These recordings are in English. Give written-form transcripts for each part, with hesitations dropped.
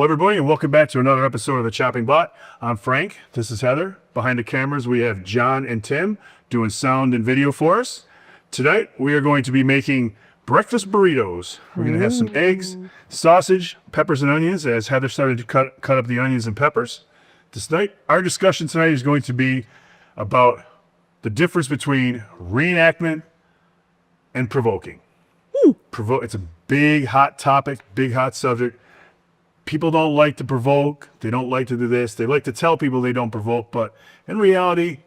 Hello, everybody, and welcome back to another episode of The Chopping Block. I'm Frank. This is Heather. Behind the cameras, we have John and Tim doing sound and video for us. Tonight, we are going to be making breakfast burritos. We're going to have some eggs, sausage, peppers, and onions, as Heather started to cut up the onions and peppers. Our discussion tonight is going to be about the difference between reenactment and provoking. It's a big, hot topic, big, hot subject. People don't like to provoke. They don't like to do this. They like to tell people they don't provoke. But in reality,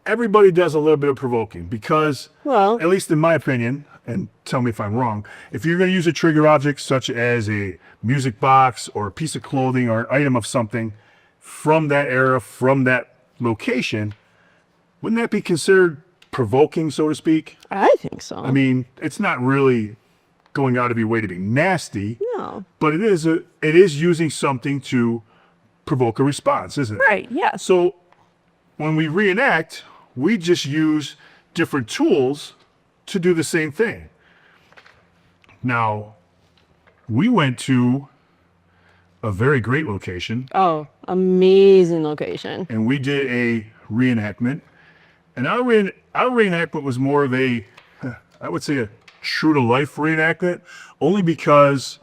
everybody does a little bit of provoking because, at least in my opinion, and tell me if I'm wrong, if you're going to use a trigger object such as a music box or a piece of clothing or an item of something from that era, from that location, wouldn't that be considered provoking, so to speak? I think so. I mean, it's not really going out of your way to be nasty. No. But it is using something to provoke a response, isn't it? Right, yes. So when we reenact, we just use different tools to do the same thing. Now, we went to a very great location. Oh, amazing location. And we did a reenactment. And our reenactment was more of a, I would say, a true-to-life reenactment, only because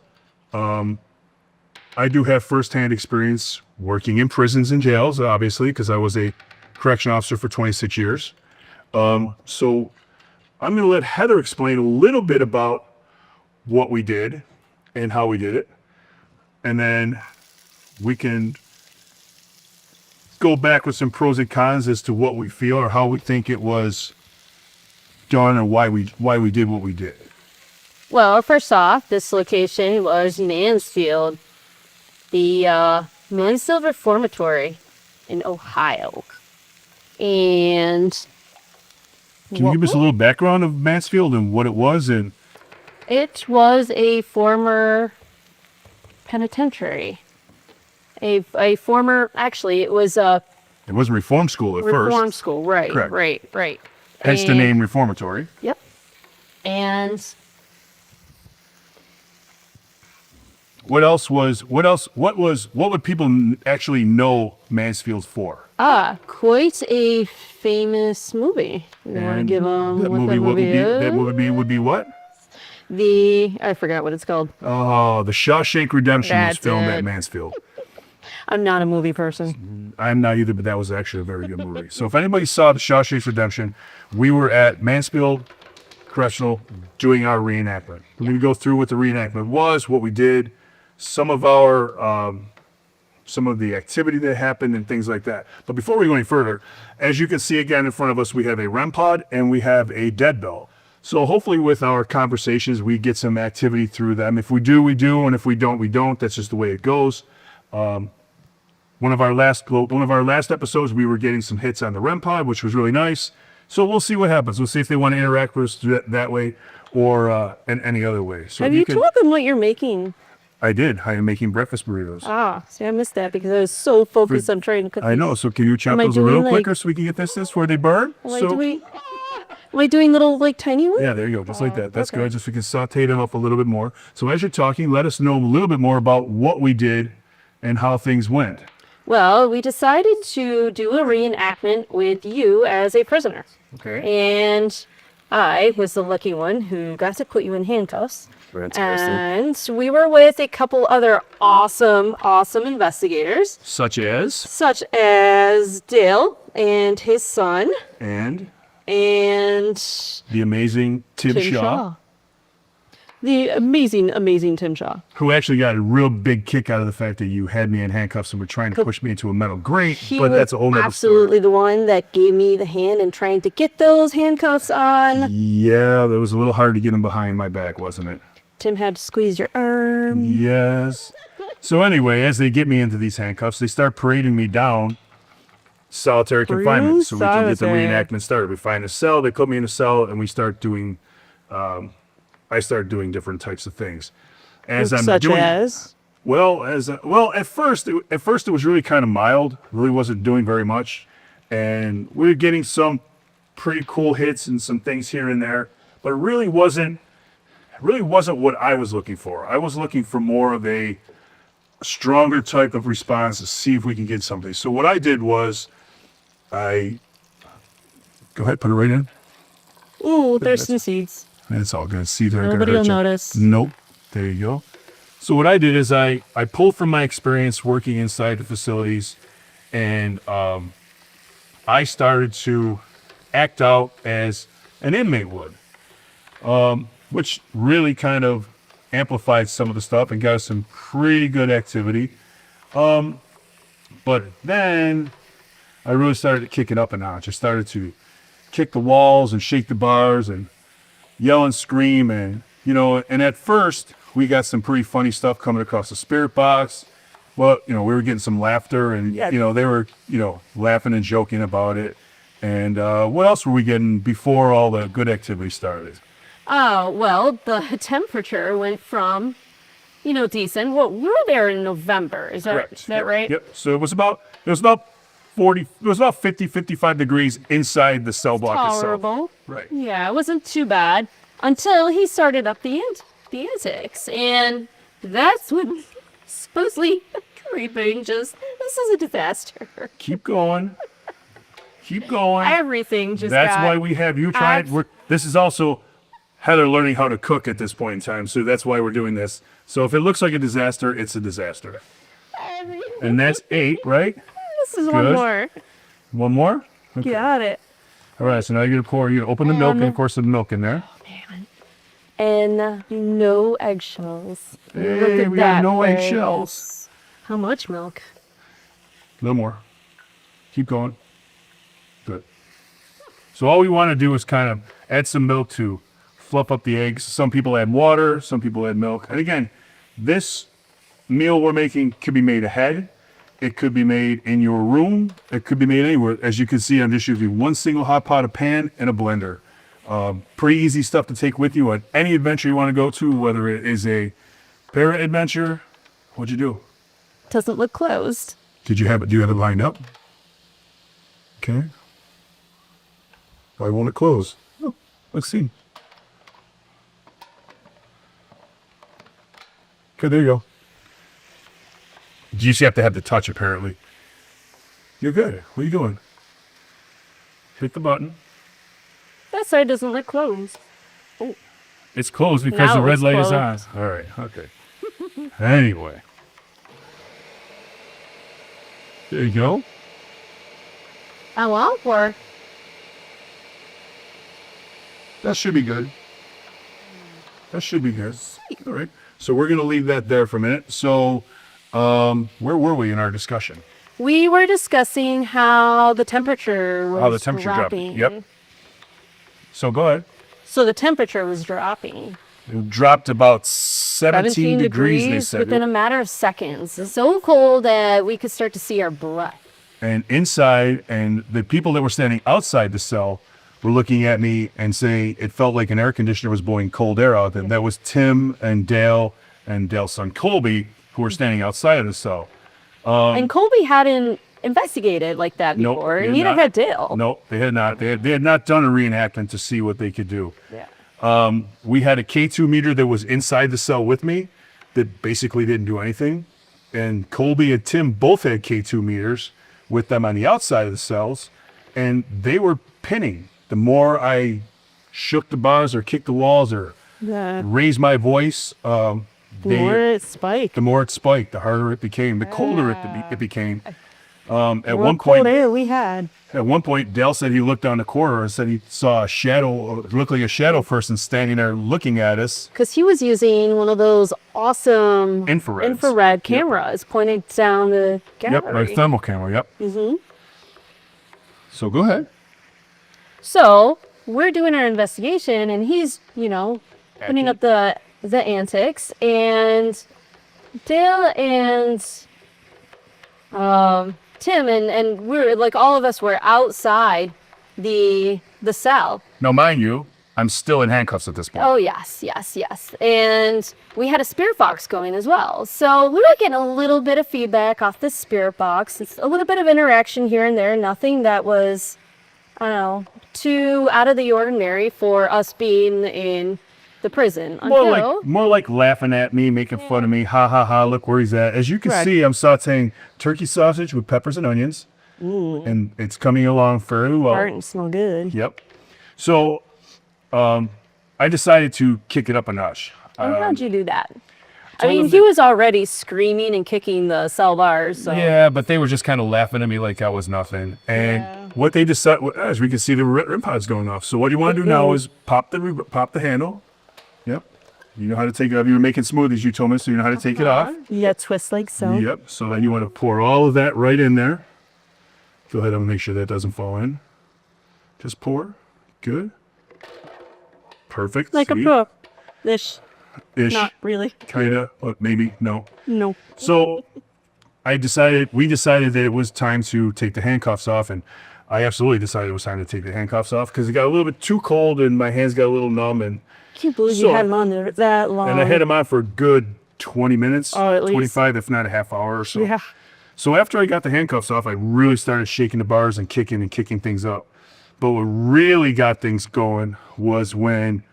I do have firsthand experience working in prisons and jails, obviously, because I was a correction officer for 26 years. So I'm going to let Heather explain a little bit about what we did and how we did it. And then we can go back with some pros and cons as to what we feel or how we think it was done and why we did what we did. Well, first off, this location was Mansfield, the Mansfield Reformatory in Ohio. And can you give us a little background of Mansfield and what it was? And it was a former penitentiary. A former, actually, it was a... It wasn't reform school at first. Reform school, right. Correct. Right. Hence the name Reformatory. Yep. And what would people actually know Mansfield for? Quite a famous movie. You want to give them what that movie is? That movie would be what? I forgot what it's called. Oh, The Shawshank Redemption was filmed at Mansfield. I'm not a movie person. I'm not either, but that was actually a very good movie. So if anybody saw The Shawshank Redemption, we were at Mansfield Correctional doing our reenactment. We're going to go through what the reenactment was, what we did, some of the activity that happened and things like that. But before we go any further, as you can see again in front of us, we have a REM pod and we have a dead bell. So hopefully with our conversations, we get some activity through them. If we do, we do, and if we don't, we don't. That's just the way it goes. One of our last episodes, we were getting some hits on the REM pod, which was really nice. So we'll see what happens. We'll see if they want to interact with us that way or in any other way. So have you told them what you're making? I did. I am making breakfast burritos. See, I missed that because I was so focused on trying to cook. I know. So can you chop those a little quicker so we can get this before they burn? Am I doing little, tiny ones? Yeah, there you go. Just like that. That's good. Just so we can saute them up a little bit more. So as you're talking, let us know a little bit more about what we did and how things went. Well, we decided to do a reenactment with you as a prisoner. Okay. And I was the lucky one who got to put you in handcuffs. And we were with a couple other awesome investigators. Such as Dale and his son. And the amazing Tim Shaw. The amazing Tim Shaw. Who actually got a real big kick out of the fact that you had me in handcuffs and were trying to push me into a metal grate, but that's a whole nother absolutely story. The one that gave me the hand in trying to get those handcuffs on. Yeah, it was a little hard to get them behind my back, wasn't it? Tim had to squeeze your arm. Yes. So anyway, as they get me into these handcuffs, they start parading me down solitary confinement so we can get the reenactment started. We find a cell, they put me in a cell, and we start doing... I started doing different types of things. At first it was really kind of mild. Really wasn't doing very much, and we were getting some pretty cool hits and some things here and there, but it really wasn't what I was looking for. I was looking for more of a stronger type of response to see if we can get something. So what I did was go ahead, put it right in. Ooh, there's some seeds. It's all good. See, they're Nobody will notice. Nope. There you go. So what I did is I pulled from my experience working inside the facilities, and I started to act out as an inmate would, which really kind of amplified some of the stuff and got us some pretty good activity. But then I really started to kick it up a notch. I started to kick the walls and shake the bars and yell and scream, and and at first we got some pretty funny stuff coming across the spirit box. Well, we were getting some laughter, and they were laughing and joking about it. And what else were we getting before all the good activity started? Oh, well, the temperature went from, decent. Well, we were there in November. Is that right? Yep. So it was about 50, 55 degrees inside the cell block Tolerable. itself. Right. Yeah, it wasn't too bad until he started up the antics, and that's when supposedly creeping this is a disaster. Keep going. Keep going. Everything just That's why we have you trying. This is also Heather learning how to cook at this point in time, so that's why we're doing this. So if it looks like a disaster, it's a disaster. And that's 8, right? This is one more. One more? Okay. Got it. All right, so now you're going to open the milk, and of course the milk in there. Oh, man. And no eggshells. Hey, we got no eggshells. How much milk? A little more. Keep going. Good. So all we want to do is kind of add some milk to fluff up the eggs. Some people add water, some people add milk. And again, this meal we're making could be made ahead. It could be made in your room. It could be made anywhere. As you can see, I'm just using one single hot pot, a pan, and a blender. Pretty easy stuff to take with you on any adventure you want to go to, whether it is a para adventure. What'd you do? Doesn't look closed. Do you have it lined up? Okay. Why won't it close? Oh, let's see. Okay, there you go. You just have to have the touch, apparently. You're good. What are you doing? Hit the button. That side doesn't look closed. Oh. It's closed because the red light is on. All right, okay. Anyway. There you go. I want more. That should be good. That should be good. All right. So we're going to leave that there for a minute. So where were we in our discussion? We were discussing how the temperature was dropping. Yep. So go ahead. So the temperature was dropping. It dropped about 17 degrees, they said. Within a matter of seconds. It's so cold that we could start to see our breath. And inside, and the people that were standing outside the cell were looking at me and saying it felt like an air conditioner was blowing cold air out. And that was Tim and Dale's son Colby, who were standing outside of the cell. And Colby hadn't investigated like that before. Nope, neither had Dale. No, they had not. They had not done a reenactment to see what they could do. Yeah. We had a K2 meter that was inside the cell with me that basically didn't do anything. And Colby and Tim both had K2 meters with them on the outside of the cells. And they were pinning. The more I shook the bars or kicked the walls or raised my voice, the more it spiked. The harder it became. The colder it became. At one point, Dale said he looked down the corridor and said he saw a shadow, looked like a shadow person standing there looking at us. Because he was using one of those awesome infrared cameras pointing down the gallery. Yep, my thermal camera, yep. Mm-hmm. So go ahead. So we're doing our investigation, and he's, putting up the antics, and Dale and Tim and we're like all of us were outside the cell. Now, mind you, I'm still in handcuffs at this point. Oh yes. And we had a spirit box going as well. So we were getting a little bit of feedback off the spirit box. It's a little bit of interaction here and there. Nothing that was, too out of the ordinary for us being in the the prison More like laughing at me, making fun of me. Ha ha ha! Look where he's at. As you can Correct. see, I'm sautéing turkey sausage with peppers and onions, and it's coming along fairly well. starting to smell good. Yep. So, I decided to kick it up a notch. How'd you do that? I mean, he was already screaming and kicking the cell bars. So. Yeah, but they were just kind of laughing at me like I was nothing. And what they decided, as we can see, the REM pod's going off. So what you want to do now is pop the handle. Yep. You know how to take it off. You were making smoothies, you told me, so you know how to take it off. Yeah, twist like so. Yep. So then you want to pour all of that right in there. Go ahead and make sure that doesn't fall in. Just pour. Good. Perfect. Like See? a pro. Ish. Ish. Not really. Kinda. But maybe. No. No. So we decided that it was time to take the handcuffs off, and I absolutely decided it was time to take the handcuffs off because it got a little bit too cold and my hands got a little numb, and I can't believe you had him on there that long. and I had them on for a good 20 minutes, at least. 25, if not a half hour or so. Yeah. So after I got the handcuffs off, I really started shaking the bars and kicking things up. But what really got things going was when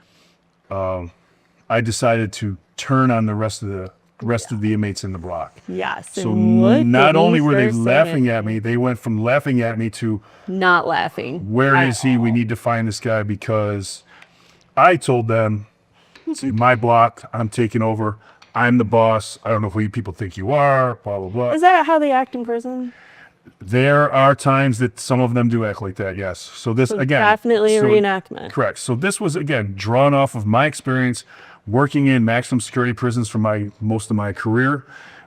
I decided to turn on the rest of the inmates in the block. Yes. So and what not did only he were they start laughing saying? at me, they went from laughing at me to, Not laughing. where is he? We need to find this guy, because I told them, see, my block, I'm taking over. I'm the boss. I don't know who you people think you are, blah, blah, blah. Is that how they act in prison? There are times that some of them do act like that, yes. So this, again. Definitely a so- reenactment. Correct. So this was, again, drawn off of my experience working in maximum security prisons for most of my career,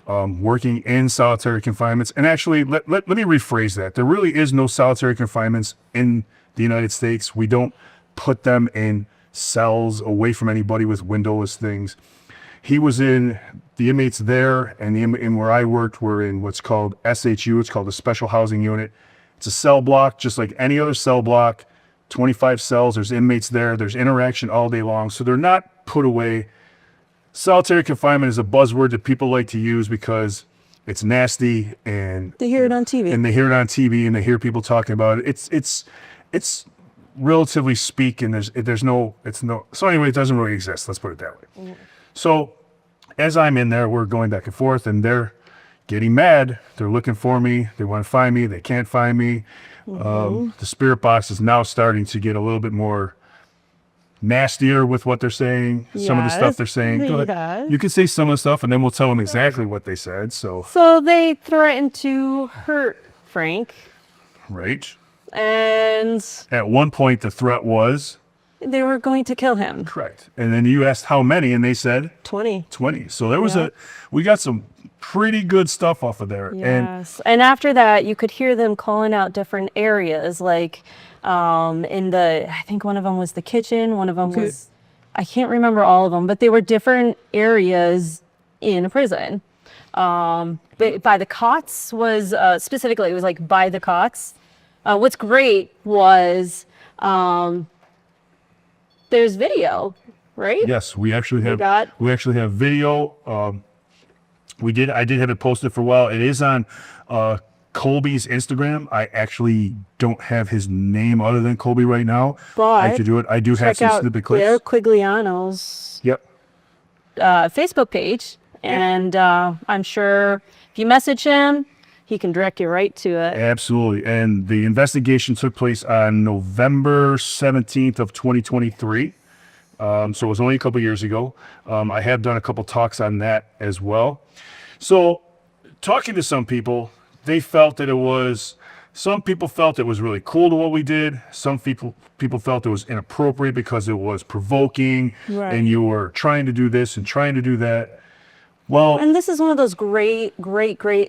working in solitary confinements. And actually, let me rephrase that. There really is no solitary confinements in the United States. We don't put them in cells away from anybody with windowless things. He was in, the inmates there and in where I worked were in what's called SHU. It's called a special housing unit. It's a cell block, just like any other cell block, 25 cells. There's inmates there. There's interaction all day long. So they're not put away. Solitary confinement is a buzzword that people like to use because it's nasty and They hear it on TV. and they hear it on TV and they hear people talking about it. It's relatively speaking, there's no, so anyway, it doesn't really exist. Let's put it that way. So as I'm in there, we're going back and forth and they're getting mad. They're looking for me. They want to find me. They can't find me. The spirit box is now starting to get a little bit more nastier with what they're saying. Some of the stuff they're saying. Go ahead. Yes. You can say some of the stuff and then we'll tell them exactly what they said. So, they threatened to hurt Frank. right. And At one point, the threat was they were going to kill him. correct. And then you asked how many, and they said 20. 20. So there was Yeah. we got some pretty good stuff off of there. And Yes. And after that, you could hear them calling out different areas, like I think one of them was the kitchen, one of them was, I can't remember all of them, but they were different areas in a prison. But by the cots was, specifically, it was like by the cots. What's great was there's video, right? yes, we actually have got- video. I did have it posted for a while. It is on Colby's Instagram. I actually don't have his name other than Colby right now. But I have to do it. I do have Check some out snippet Claire clips. Quigliano's Yep. Facebook page, and I'm sure if you message him, he can direct you right to it. Absolutely. And the investigation took place on November 17th of 2023. So it was only a couple years ago. I have done a couple talks on that as well. So talking to some people, some people felt it was really cool to what we did. Some people felt it was inappropriate because it was provoking Right. and you were trying to do this and trying to do that. Well, And this is one of those great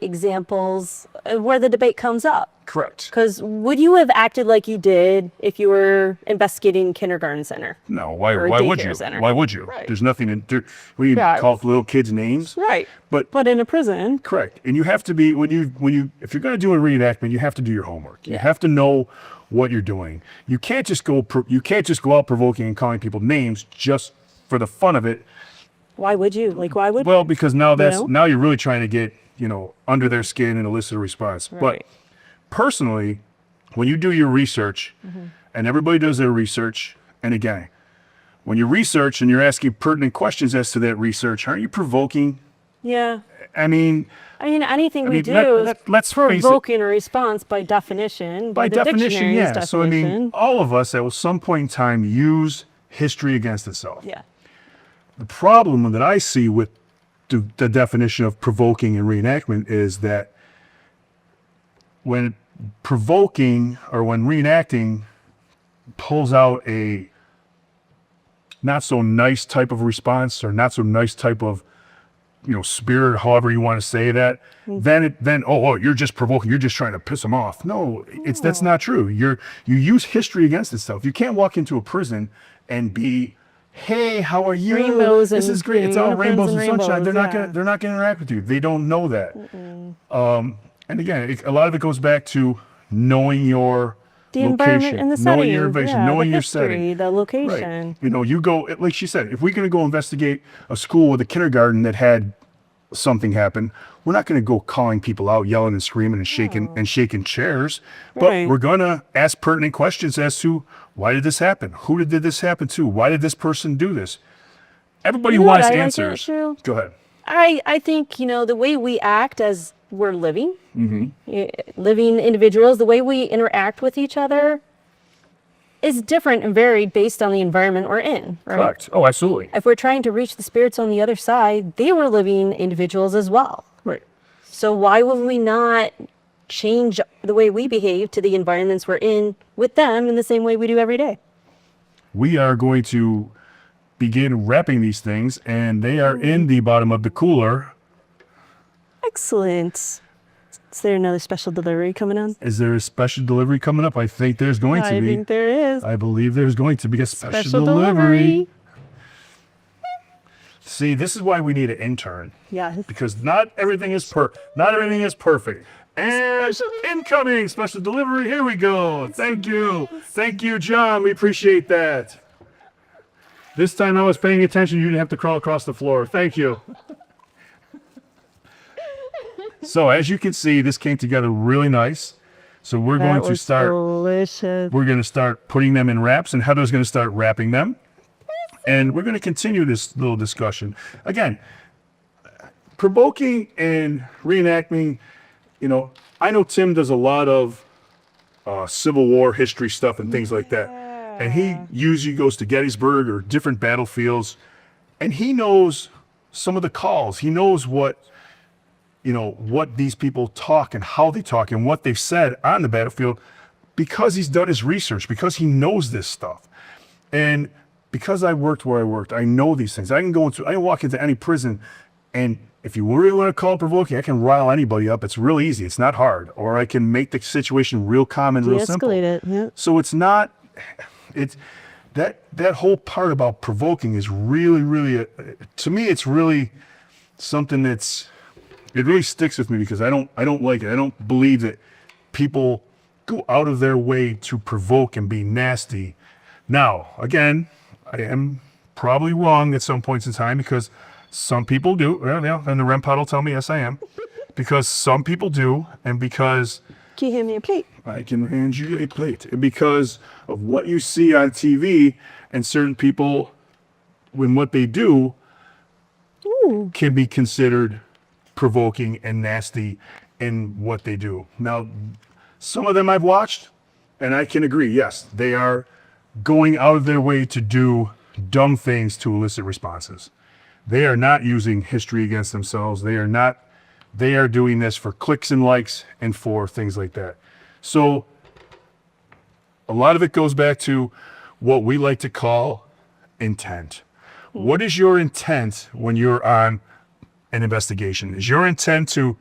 examples where the debate comes up. correct. Because would you have acted like you did if you were investigating kindergarten center? No, why Or a would daycare you? center. Why would you? Right. There's nothing in there. We Yeah. call little kids names. Right. But But in a prison, correct. And you have to be if you're going to do a reenactment, you have to do your homework. You have to know what you're doing. You can't just go out provoking and calling people names just for the fun of it. why would you? Why would Well, because now know? now you're really trying to get, under their skin and elicit a response. Right. But personally, when you do your research Mm-hmm. and everybody does their research, and again, when you research and you're asking pertinent questions as to that research, aren't you provoking? Yeah. I mean, Anything we mean, do let's is face it. provoking a response by definition. By the definition, dictionary's yeah. definition. So, I mean, all of us at some point in time use history against itself. Yeah. The problem that I see with the definition of provoking and reenactment is that when provoking or when reenacting pulls out a not so nice type of response or not so nice type of spirit, however you want to say that, then you're just provoking, you're just trying to piss them off. No, that's not true. You use history against itself. You can't walk into a prison and be, hey, how are you? Rainbows this and is great. It's all rainbows and sunshine. They're not rainbows, gonna interact with you. They don't know that. And again, a lot of it goes back to knowing your the location, environment and the setting, knowing your environment, knowing the your history, setting, the location. Right. You go, like she said, if we're going to go investigate a school with a kindergarten that had something happen, we're not going to go calling people out, yelling and screaming and shaking chairs, but we're going to ask pertinent questions as to why did this happen? Who did this happen to? Why did this person do this? Everybody wants answers. Go ahead. I think, the way we act as we're living individuals, the way we interact with each other is different and varied based on the environment we're in, right? Correct. Oh, absolutely. If we're trying to reach the spirits on the other side, they were living individuals as well. Right. So why would we not change the way we behave to the environments we're in with them in the same way we do every day? We are going to begin wrapping these things, and they are in the bottom of the cooler. Excellent. Is there another special delivery coming on? Is there a special delivery coming up? I think there's going to be. I think there is. I believe there's going to be a special delivery. See, this is why we need an intern. Yeah. Because not everything is perfect. And incoming special delivery. Here we go. Thank you. Thank you, John. We appreciate that. This time I was paying attention. You didn't have to crawl across the floor. Thank you. So as you can see, this came together really nice. So we're going to start. Delicious. We're going to start putting them in wraps, and Heather's going to start wrapping them. And we're going to continue this little discussion. Again, provoking and reenacting, I know Tim does a lot of Civil War history stuff and things like that. And he usually goes to Gettysburg or different battlefields, and he knows some of the calls. He knows what these people talk and how they talk and what they've said on the battlefield because he's done his research, because he knows this stuff. And because I worked where I worked, I know these things. I can walk into any prison, and if you really want to call it provoking, I can rile anybody up. It's real easy. It's not hard. Or I can make the situation real calm and real simple. De-escalate it, yeah. So that whole part about provoking is really, really, to me, it's really something it really sticks with me because I don't like it. I don't believe that people go out of their way to provoke and be nasty. Now, again, I am probably wrong at some points in time because some people do. Well, and the REM pod will tell me, yes, I am. Because some people do, and because... Can you hand me a plate? I can hand you a plate. And because of what you see on TV and certain people, when what they do can be considered provoking and nasty in what they do. Now, some of them I've watched, and I can agree, yes, they are going out of their way to do dumb things to elicit responses. They are not using history against themselves. They are doing this for clicks and likes and for things like that. So a lot of it goes back to what we like to call intent. What is your intent when you're on an investigation? Is your intent to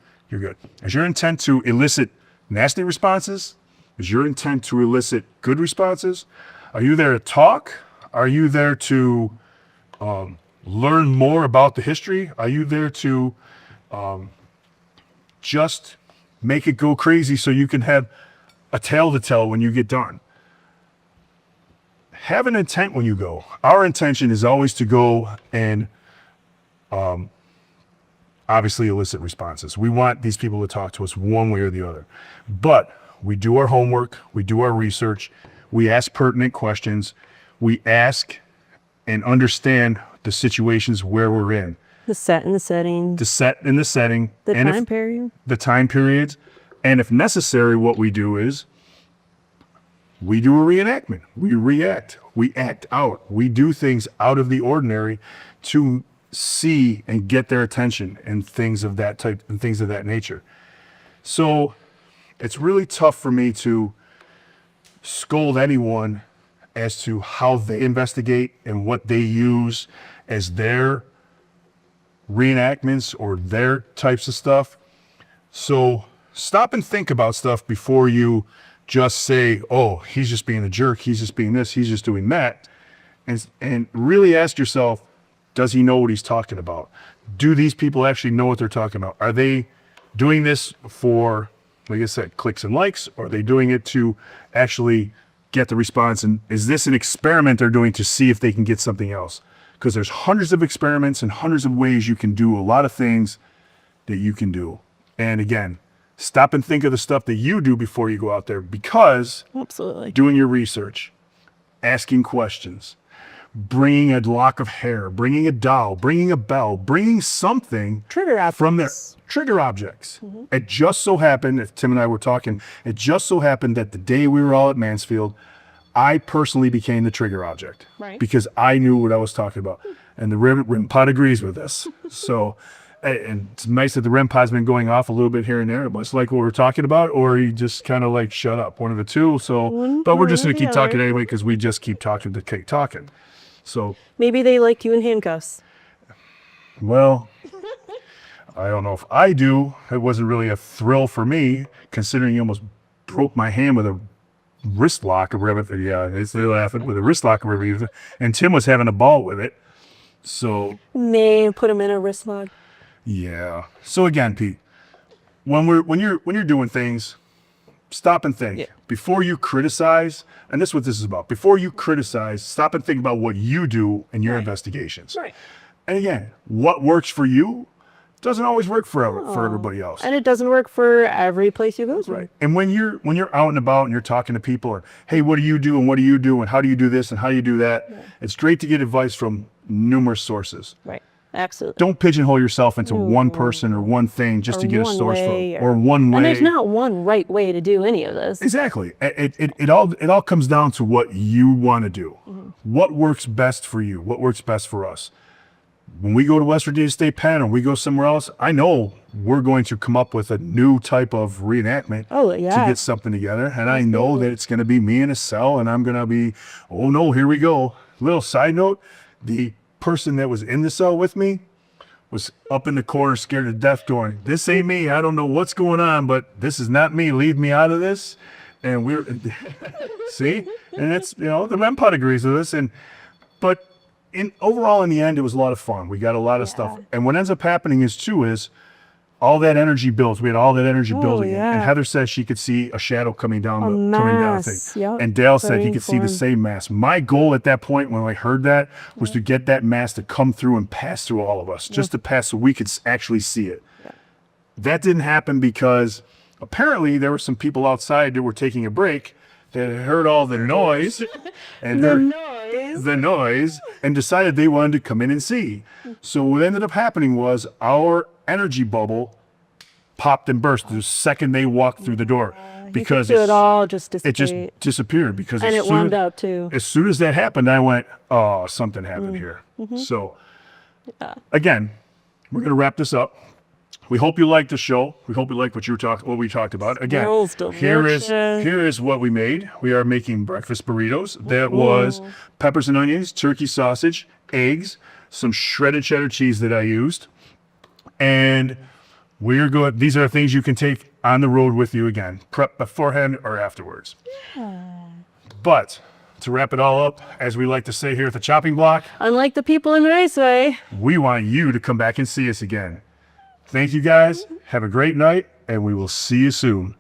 elicit nasty responses? Is your intent to elicit good responses? Are you there to talk? Are you there to learn more about the history? Are you there to just make it go crazy so you can have a tale to tell when you get done? Have an intent when you go. Our intention is always to go and obviously elicit responses. We want these people to talk to us one way or the other. But we do our homework, we do our research, we ask pertinent questions, we ask and understand the situations where we're in. The set and the setting. The set and the setting. The and time period. The time periods. And if necessary, what we do is we do a reenactment. We react. We act out. We do things out of the ordinary to see and get their attention and things of that type and things of that nature. So it's really tough for me to scold anyone as to how they investigate and what they use as their reenactments or their types of stuff. So stop and think about stuff before you just say, oh, he's just being a jerk, he's just being this, he's just doing that. And really ask yourself, does he know what he's talking about? Do these people actually know what they're talking about? Are they doing this for, like I said, clicks and likes? Or are they doing it to actually get the response? And is this an experiment they're doing to see if they can get something else? Because there's hundreds of experiments and hundreds of ways you can do a lot of things that you can do. And again, stop and think of the stuff that you do before you go out there, because Absolutely. doing your research, asking questions, bringing a lock of hair, bringing a doll, bringing a bell, bringing something Trigger objects. from their trigger objects. It just so happened, if Tim and I were talking, it just so happened that the day we were all at Mansfield, I personally became the trigger object. Right. Because I knew what I was talking about. And the REM pod agrees with this. So, and it's nice that the REM pod's been going off a little bit here and there. Much like what we're talking about, or you just kind of like shut up, one of the two. So, but we're just going to keep talking anyway, because we just keep talking to keep talking. So Maybe they like you in handcuffs. well, I don't know if I do. It wasn't really a thrill for me, considering you almost broke my hand with a wrist lock or whatever. Yeah, they're laughing with a wrist lock or whatever. And Tim was having a ball with it. So May put them in a wrist lock. yeah. So again, Pete, when you're doing things, stop and think before you criticize. And this is what this is about. Before you criticize, stop and think about what you do in your investigations. Right. And again, what works for you doesn't always work for everybody else. And it doesn't work for every place you go to. Right. And when you're out and about and you're talking to people, or hey, what do you do and what do you do and how do you do this and how do you do that? It's great to get advice from numerous sources. Right. Absolutely. Don't pigeonhole yourself into one person or one thing just to get a source from, or one way. And there's not one right way to do any of this. Exactly. It all comes down to what you want to do. What works best for you? What works best for us? When we go to West Virginia State Penn or we go somewhere else, I know we're going to come up with a new type of reenactment to get something together. And I know that it's going to be me in a cell and I'm going to be, oh no, here we go. Little side note, the person that was in the cell with me was up in the corner scared to death going, this ain't me. I don't know what's going on, but this is not me. Leave me out of this. And we're, see? And it's, the REM pod agrees with us. But overall, in the end, it was a lot of fun. We got a lot of stuff. And what ends up happening is all that energy builds. We had all that energy building. And Heather says she could see a shadow coming down the thing. Yep. And Dale said he could see the same mass. My goal at that point when I heard that was to get that mass to come through and pass through all of us, just to pass so we could actually see it. That didn't happen because apparently there were some people outside that were taking a break that heard all the noise and the noise and decided they wanted to come in and see. So what ended up happening was our energy bubble popped and burst the second they walked through the door, because it all just disappeared. It just disappeared because and it wound up too. As soon as that happened, I went, oh, something happened here. So again, we're going to wrap this up. We hope you liked the show. We hope you liked what we talked about. Again, here is what we made. We are making breakfast burritos. That was peppers and onions, turkey sausage, eggs, some shredded cheddar cheese that I used. And we're good. These are things you can take on the road with you again. Prep beforehand or afterwards. But to wrap it all up, as we like to say here at the Chopping Block, unlike the people in Raceway, we want you to come back and see us again. Thank you guys. Have a great night, and we will see you soon.